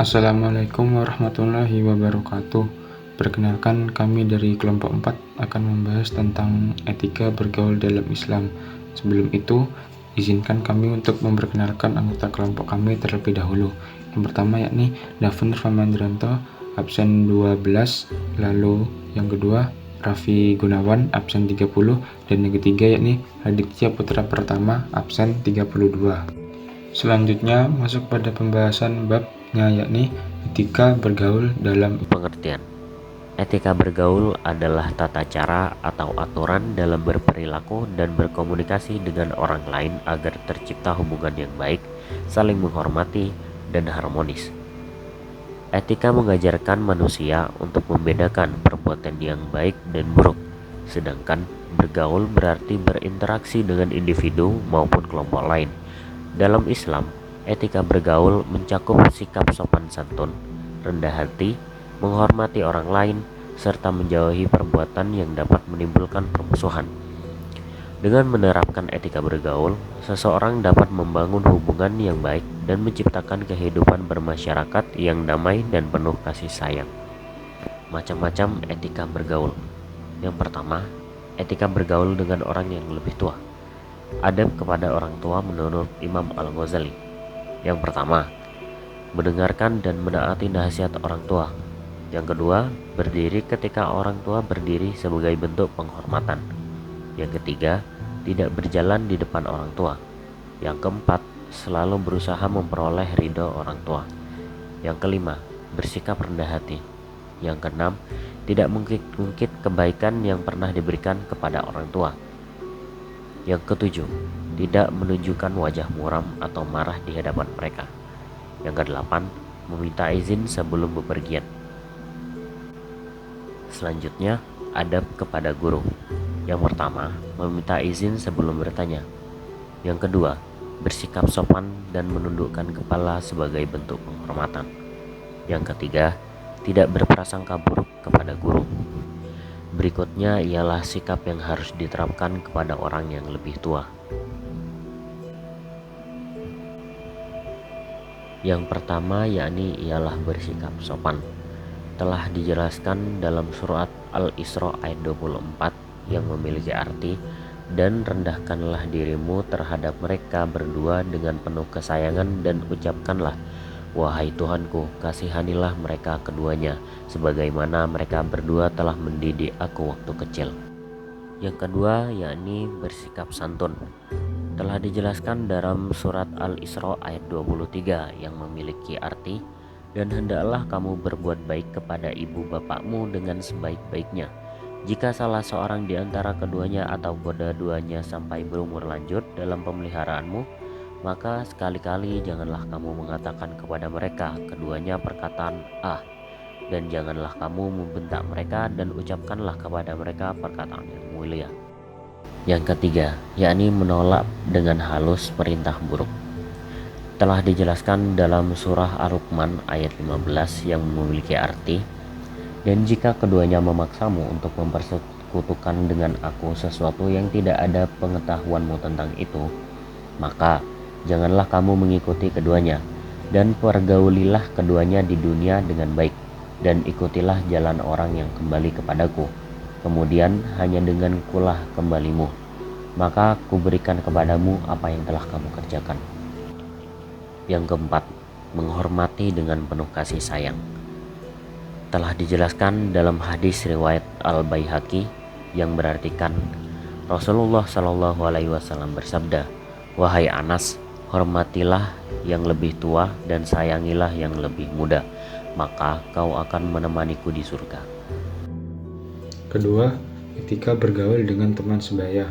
Assalamualaikum warahmatullahi wabarakatuh. Perkenalkan, kami dari kelompok 4 akan membahas tentang etika bergaul dalam Islam. Sebelum itu, izinkan kami untuk memperkenalkan anggota kelompok kami terlebih dahulu. Yang pertama yakni Daven Famandranto, absen 12, lalu yang kedua Raffi Gunawan, absen 30, dan yang ketiga yakni Aditya Putra Pertama, absen 32. Selanjutnya masuk pada pembahasan babnya yakni etika bergaul dalam Pengertian. Etika bergaul adalah tata cara atau aturan dalam berperilaku dan berkomunikasi dengan orang lain agar tercipta hubungan yang baik, saling menghormati, dan harmonis. Etika mengajarkan manusia untuk membedakan perbuatan yang baik dan buruk, sedangkan bergaul berarti berinteraksi dengan individu maupun kelompok lain. Dalam Islam, etika bergaul mencakup sikap sopan santun, rendah hati, menghormati orang lain, serta menjauhi perbuatan yang dapat menimbulkan permusuhan. Dengan menerapkan etika bergaul, seseorang dapat membangun hubungan yang baik dan menciptakan kehidupan bermasyarakat yang damai dan penuh kasih sayang. Macam-macam etika bergaul. Yang pertama, etika bergaul dengan orang yang lebih tua. Adab kepada orang tua menurut Imam Al-Ghazali. Yang pertama, mendengarkan dan menaati nasihat orang tua. Yang kedua, berdiri ketika orang tua berdiri sebagai bentuk penghormatan. Yang ketiga, tidak berjalan di depan orang tua. Yang keempat, selalu berusaha memperoleh ridho orang tua. Yang kelima, bersikap rendah hati. Yang keenam, tidak mengungkit kebaikan yang pernah diberikan kepada orang tua. Yang ketujuh, tidak menunjukkan wajah muram atau marah di hadapan mereka. Yang kedelapan, meminta izin sebelum bepergian. Selanjutnya, adab kepada guru. Yang pertama, meminta izin sebelum bertanya. Yang kedua, bersikap sopan dan menundukkan kepala sebagai bentuk penghormatan. Yang ketiga, tidak berprasangka buruk kepada guru. Berikutnya ialah sikap yang harus diterapkan kepada orang yang lebih tua. Yang pertama yakni ialah bersikap sopan. Telah dijelaskan dalam surat Al-Isra ayat 24 yang memiliki arti, dan rendahkanlah dirimu terhadap mereka berdua dengan penuh kesayangan dan ucapkanlah, wahai Tuhanku, kasihanilah mereka keduanya, sebagaimana mereka berdua telah mendidik aku waktu kecil. Yang kedua yakni bersikap santun. Telah dijelaskan dalam surat Al-Isra ayat 23 yang memiliki arti, dan hendaklah kamu berbuat baik kepada ibu bapakmu dengan sebaik-baiknya. Jika salah seorang di antara keduanya atau kedua-duanya sampai berumur lanjut dalam pemeliharaanmu, maka sekali-kali janganlah kamu mengatakan kepada mereka keduanya perkataan "ah", dan janganlah kamu membentak mereka dan ucapkanlah kepada mereka perkataan yang mulia. Yang ketiga, yakni menolak dengan halus perintah buruk. Telah dijelaskan dalam surah Ar-Rahman ayat 15 yang memiliki arti, dan jika keduanya memaksamu untuk mempersekutukan dengan aku sesuatu yang tidak ada pengetahuanmu tentang itu, maka janganlah kamu mengikuti keduanya, dan pergaulilah keduanya di dunia dengan baik, dan ikutilah jalan orang yang kembali kepadaku. Kemudian hanya dengan kulah kembalimu, maka kuberikan kepadamu apa yang telah kamu kerjakan. Yang keempat, menghormati dengan penuh kasih sayang. Telah dijelaskan dalam hadis riwayat Al-Baihaqi yang berartikan, Rasulullah Shallallahu Alaihi Wasallam bersabda, wahai Anas, hormatilah yang lebih tua dan sayangilah yang lebih muda, maka kau akan menemaniku di surga. Kedua, etika bergaul dengan teman sebaya.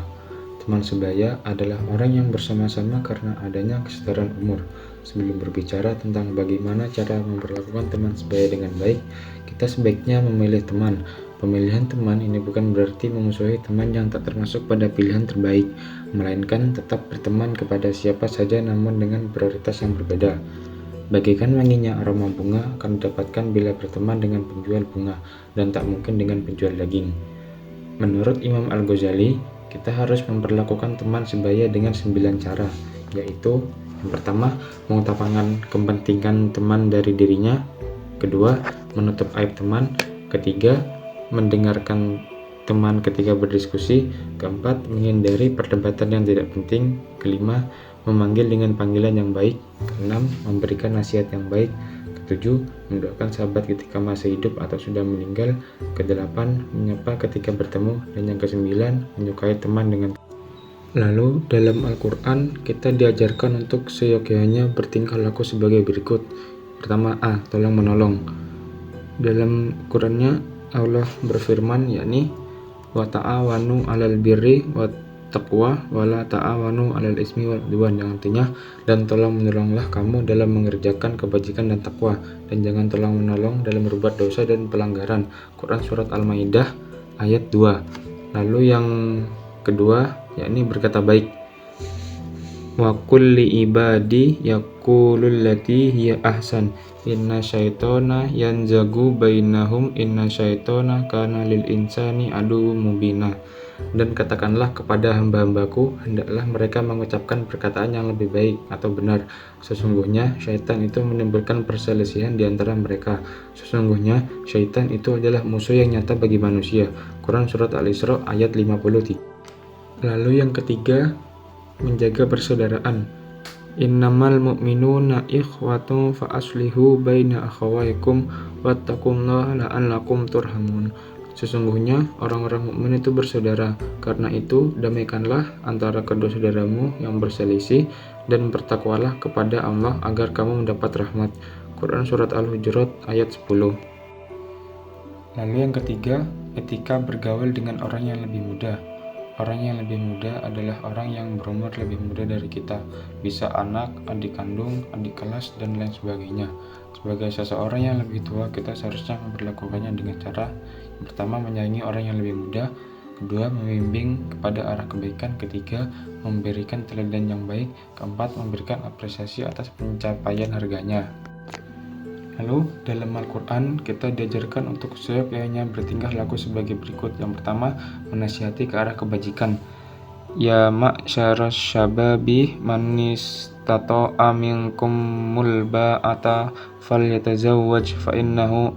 Teman sebaya adalah orang yang bersama-sama karena adanya kesetaraan umur. Sebelum berbicara tentang bagaimana cara memperlakukan teman sebaya dengan baik, kita sebaiknya memilih teman. Pemilihan teman ini bukan berarti memusuhi teman yang tak termasuk pada pilihan terbaik, melainkan tetap berteman kepada siapa saja namun dengan prioritas yang berbeda. Bagaikan wanginya aroma bunga akan didapatkan bila berteman dengan penjual bunga dan tak mungkin dengan penjual daging. Menurut Imam Al-Ghazali, kita harus memperlakukan teman sebaya dengan 9 cara, yaitu Yang pertama, mengutamakan kepentingan teman dari dirinya. Kedua, menutup aib teman. Ketiga, mendengarkan teman ketika berdiskusi. Keempat, menghindari perdebatan yang tidak penting. Kelima, memanggil dengan panggilan yang baik. Keenam, memberikan nasihat yang baik. Ketujuh, mendoakan sahabat ketika masih hidup atau sudah meninggal. Kedelapan, menyapa ketika bertemu. Dan yang kesembilan, menyukai teman dengan. Lalu dalam Al-Quran kita diajarkan untuk seyogyanya bertingkah laku sebagai berikut. Pertama, A. Tolong menolong. Dalam Qurannya Allah berfirman, yakni wa ta'awanu 'alal birri wat taqwa wa la ta'awanu 'alal ismi wal 'udwan, yang artinya dan tolong menolonglah kamu dalam mengerjakan kebajikan dan takwa, dan jangan tolong menolong dalam berbuat dosa dan pelanggaran. Quran surat Al-Maidah ayat 2. Lalu yang kedua, yakni berkata baik. Wa kulli ibadi yaqulul lati hiya ahsan inna syaitona yanzagu bainahum inna syaitona kana lil insani aduwwum mubina. Dan katakanlah kepada hamba-hambaku, hendaklah mereka mengucapkan perkataan yang lebih baik atau benar. Sesungguhnya syaitan itu menimbulkan perselisihan di antara mereka. Sesungguhnya syaitan itu adalah musuh yang nyata bagi manusia. Quran surat Al-Isra ayat 53. Lalu yang ketiga, menjaga persaudaraan. Innamal mu'minuna ikhwatun fa aslihu baina akhawaykum wattaqullaha la'allakum turhamun. Sesungguhnya orang-orang mukmin itu bersaudara, karena itu damaikanlah antara kedua saudaramu yang berselisih dan bertakwalah kepada Allah agar kamu mendapat rahmat. Quran surat Al-Hujurat ayat 10. Lalu yang ketiga, etika bergaul dengan orang yang lebih muda. Orang yang lebih muda adalah orang yang berumur lebih muda dari kita, bisa anak, adik kandung, adik kelas, dan lain sebagainya. Sebagai seseorang yang lebih tua, kita seharusnya memperlakukannya dengan cara yang pertama, menyayangi orang yang lebih muda. Kedua, membimbing kepada arah kebaikan. Ketiga, memberikan teladan yang baik. Keempat, memberikan apresiasi atas pencapaian harganya. Lalu dalam Al-Quran kita diajarkan untuk seyogyanya bertingkah laku sebagai berikut. Yang pertama, menasihati ke arah kebajikan. Ya ma'syaras syababi man istata'a minkumul ba'ata falyatazawwaj fa innahu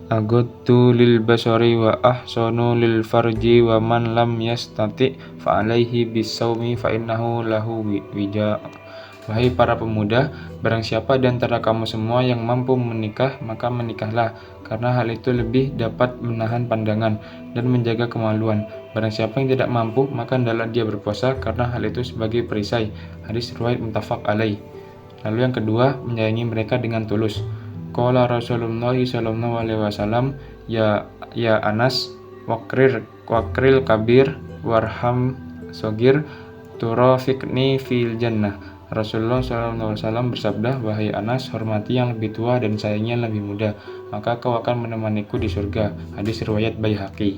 aghaddu lil basari wa ahsanu lil farji wa man lam yastati' fa alaihi bisawmi fa innahu lahu wija. Wahai para pemuda, barang siapa di antara kamu semua yang mampu menikah, maka menikahlah, karena hal itu lebih dapat menahan pandangan dan menjaga kemaluan. Barang siapa yang tidak mampu, maka hendaklah dia berpuasa, karena hal itu sebagai perisai. Hadis riwayat muttafaq alaih. Lalu yang kedua, menyayangi mereka dengan tulus. Qala Rasulullah sallallahu alaihi wasallam, ya Anas, wakril kabir warham sogir turafiqni fil jannah. Rasulullah SAW bersabda, wahai Anas, hormati yang lebih tua dan sayangi yang lebih muda, maka kau akan menemaniku di surga. Hadis riwayat Baihaqi.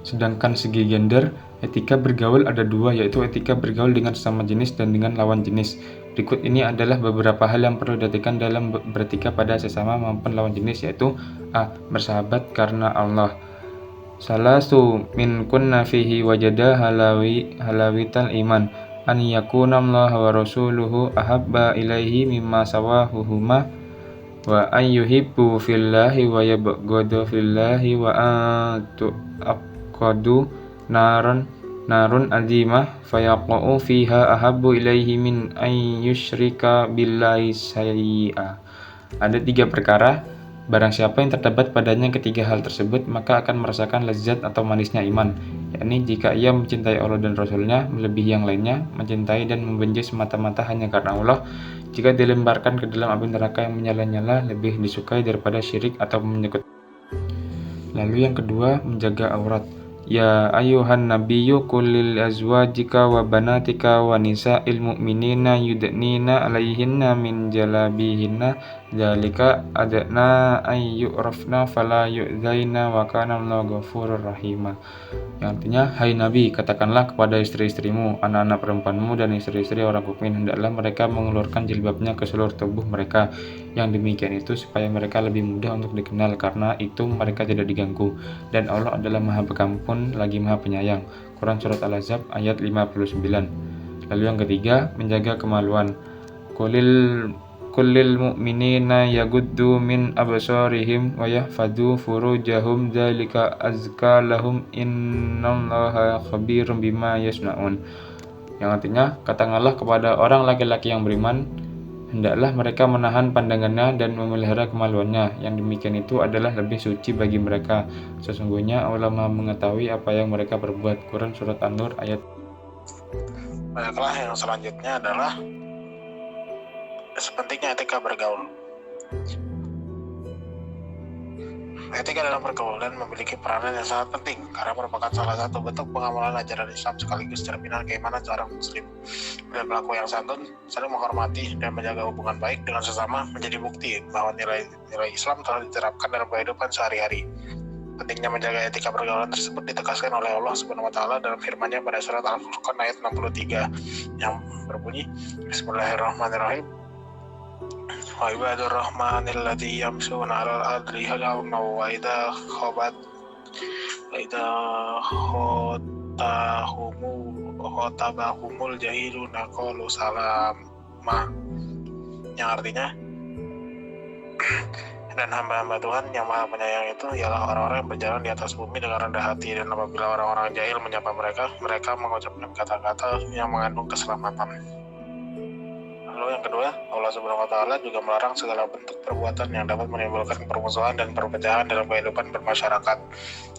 Sedangkan segi gender, etika bergaul ada dua, yaitu etika bergaul dengan sesama jenis dan dengan lawan jenis. Berikut ini adalah beberapa hal yang perlu diperhatikan dalam beretika pada sesama maupun lawan jenis, yaitu A. Bersahabat karena Allah. Salasu min kunna fihi wajada halawital iman. An yakuna Allah wa rasuluhu ahabba ilaihi mimma sawahuhuma wa an yuhibbu fillahi wa yabghadu fillahi wa an tu'aqadu narun azimah fayaqa'u fiha ahabbu ilaihi min an yushrika billahi syai'a. Ada 3 perkara, barang siapa yang terdapat padanya ketiga hal tersebut, maka akan merasakan lezat atau manisnya iman, yakni jika ia mencintai Allah dan Rasul-Nya melebihi yang lainnya, mencintai dan membenci semata-mata hanya karena Allah, jika dilemparkan ke dalam api neraka yang menyala-nyala lebih disukai daripada syirik atau menyekutukan. Lalu yang kedua, menjaga aurat. Ya ayuhan nabiyyu qul lil azwajika wa banatika wa nisa'il mu'minina yudnina 'alaihinna min jalabihinna dzalika adna ay yu'rafna fala yu'dzaina wa kana Allahu ghafurur rahima. Yang artinya, hai Nabi, katakanlah kepada istri-istrimu, anak-anak perempuanmu dan istri-istri orang mukmin, hendaklah mereka mengeluarkan jilbabnya ke seluruh tubuh mereka. Yang demikian itu supaya mereka lebih mudah untuk dikenal, karena itu mereka tidak diganggu, dan Allah adalah Maha Pengampun lagi Maha Penyayang. Quran surat Al-Ahzab ayat 59. Lalu yang ketiga, menjaga kemaluan. Kullil mu'minina yaguddu min absarihim wa yahfadhu furujahum dzalika azka lahum innallaha khabirum bima yasnaun. Yang artinya, katakanlah kepada orang laki-laki yang beriman, hendaklah mereka menahan pandangannya dan memelihara kemaluannya. Yang demikian itu adalah lebih suci bagi mereka. Sesungguhnya Allah Maha mengetahui apa yang mereka perbuat. Quran Surat An-Nur ayat. Baiklah, yang selanjutnya adalah sepentingnya etika bergaul. Etika dalam pergaulan memiliki peranan yang sangat penting karena merupakan salah satu bentuk pengamalan ajaran Islam sekaligus cerminan keimanan seorang muslim. Dan pelaku yang santun, saling menghormati dan menjaga hubungan baik dengan sesama menjadi bukti bahwa nilai-nilai Islam telah diterapkan dalam kehidupan sehari-hari. Pentingnya menjaga etika pergaulan tersebut ditegaskan oleh Allah Subhanahu wa taala dalam firman-Nya pada surat Al-Furqan ayat 63 yang berbunyi, Bismillahirrahmanirrahim. Wa ibadur rahmanil ladzi yamshuna 'alal ardi hawna wa idza khotabahumul jahiluna qalu salama. Yang artinya, dan hamba-hamba Tuhan yang Maha Penyayang itu ialah orang-orang yang berjalan di atas bumi dengan rendah hati, dan apabila orang-orang jahil menyapa mereka mengucapkan kata-kata yang mengandung keselamatan. Lalu yang kedua, Allah Subhanahu wa taala juga melarang segala bentuk perbuatan yang dapat menimbulkan permusuhan dan perpecahan dalam kehidupan bermasyarakat.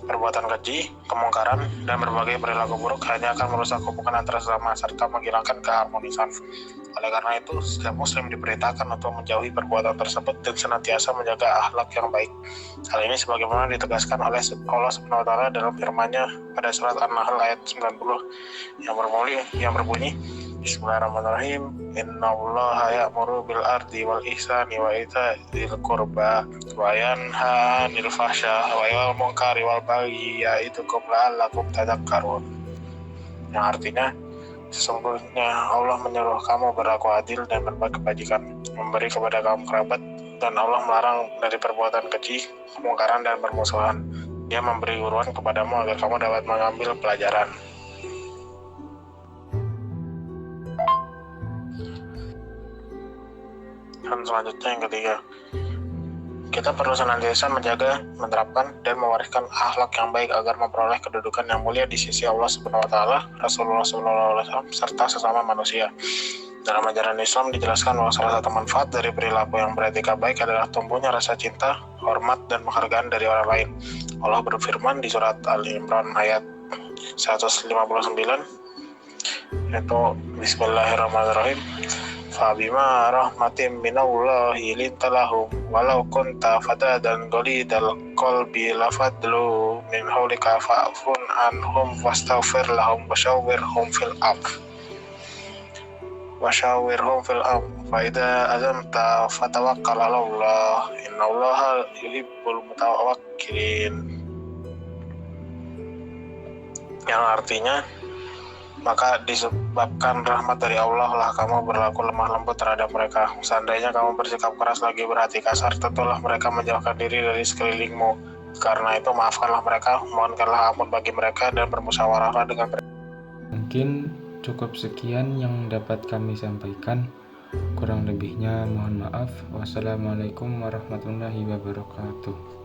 Perbuatan keji, kemungkaran, dan berbagai perilaku buruk hanya akan merusak hubungan antara sesama serta menghilangkan keharmonisan. Oleh karena itu, setiap muslim diperintahkan untuk menjauhi perbuatan tersebut dan senantiasa menjaga akhlak yang baik. Hal ini sebagaimana ditegaskan oleh Allah Subhanahu wa taala dalam firman-Nya pada surat An-Nahl ayat 90 yang berbunyi, Bismillahirrahmanirrahim. Innallaha ya'muru bil ardi wal ihsani wa ita'il qurba wa yanha 'anil fahsya'i wal munkari wal baghi ya'idukum la'allakum tadhakkarun. Yang artinya, sesungguhnya Allah menyuruh kamu berlaku adil dan berbuat kebajikan, memberi kepada kaum kerabat, dan Allah melarang dari perbuatan keji, kemungkaran, dan permusuhan. Dia memberi uruan kepadamu agar kamu dapat mengambil pelajaran. Dan selanjutnya yang ketiga, kita perlu senantiasa menjaga, menerapkan, dan mewariskan akhlak yang baik agar memperoleh kedudukan yang mulia di sisi Allah Subhanahu wa taala, Rasulullah SAW, serta sesama manusia. Dalam ajaran Islam dijelaskan bahwa salah satu manfaat dari perilaku yang beretika baik adalah tumbuhnya rasa cinta, hormat, dan penghargaan dari orang lain. Allah berfirman di surat Ali Imran ayat 159, yaitu Bismillahirrahmanirrahim. Fabima rahmatin minallahi lintalahum walau kunta fadadan ghalidal qalbi lafadlu min haulika fa'fun anhum wastaghfir lahum wasyawirhum fil amr fa idza azamta fatawakkal 'alallah innallaha yuhibbul mutawakkilin. Yang artinya, maka disebabkan rahmat dari Allah lah kamu berlaku lemah lembut terhadap mereka. Seandainya kamu bersikap keras lagi berhati kasar, tentulah mereka menjauhkan diri dari sekelilingmu. Karena itu maafkanlah mereka, mohonkanlah ampun bagi mereka, dan bermusyawarahlah dengan mereka. Mungkin cukup sekian yang dapat kami sampaikan. Kurang lebihnya mohon maaf. Wassalamualaikum warahmatullahi wabarakatuh.